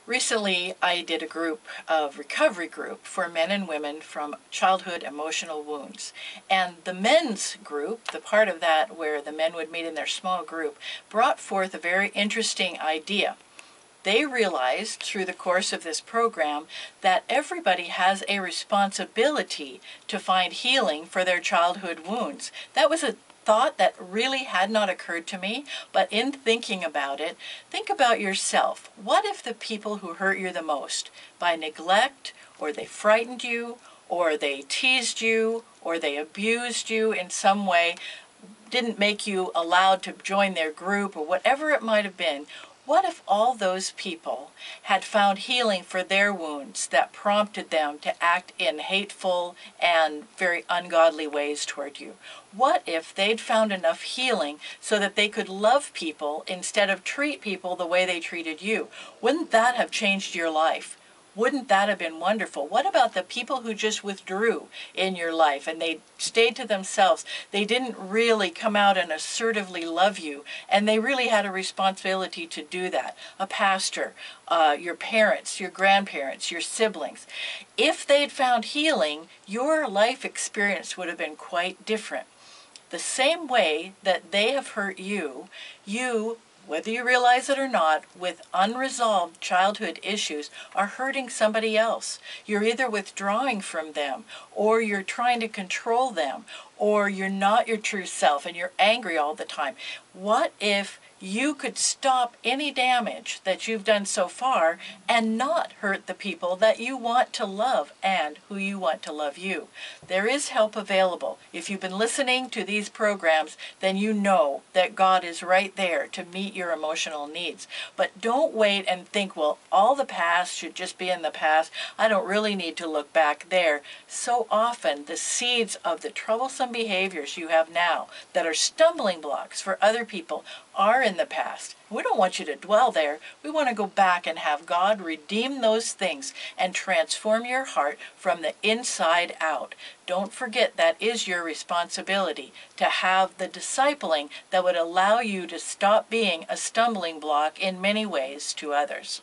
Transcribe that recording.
Recently, I did a recovery group for men and women from childhood emotional wounds. And the men's group, the part of that where the men would meet in their small group, brought forth a very interesting idea. They realized through the course of this program that everybody has a responsibility to find healing for their childhood wounds. That was a thought that really had not occurred to me, but in thinking about it, think about yourself. What if the people who hurt you the most by neglect, or they frightened you, or they teased you, or they abused you in some way, didn't make you allowed to join their group, or whatever it might have been, what if all those people had found healing for their wounds that prompted them to act in hateful and very ungodly ways toward you? What if they'd found enough healing so that they could love people instead of treat people the way they treated you? Wouldn't that have changed your life? Wouldn't that have been wonderful? What about the people who just withdrew in your life and they stayed to themselves? They didn't really come out and assertively love you, and they really had a responsibility to do that. A pastor, your parents, your grandparents, your siblings. If they'd found healing, your life experience would have been quite different. The same way that they have hurt you, whether you realize it or not, with unresolved childhood issues, are hurting somebody else. You're either withdrawing from them, or you're trying to control them, or you're not your true self and you're angry all the time. What if you could stop any damage that you've done so far and not hurt the people that you want to love and who you want to love you? There is help available. If you've been listening to these programs, then you know that God is right there to meet your emotional needs. But don't wait and think, well, all the past should just be in the past. I don't really need to look back there. So often the seeds of the troublesome behaviors you have now that are stumbling blocks for other people are in the past. We don't want you to dwell there. We want to go back and have God redeem those things and transform your heart from the inside out. Don't forget that is your responsibility, to have the discipling that would allow you to stop being a stumbling block in many ways to others.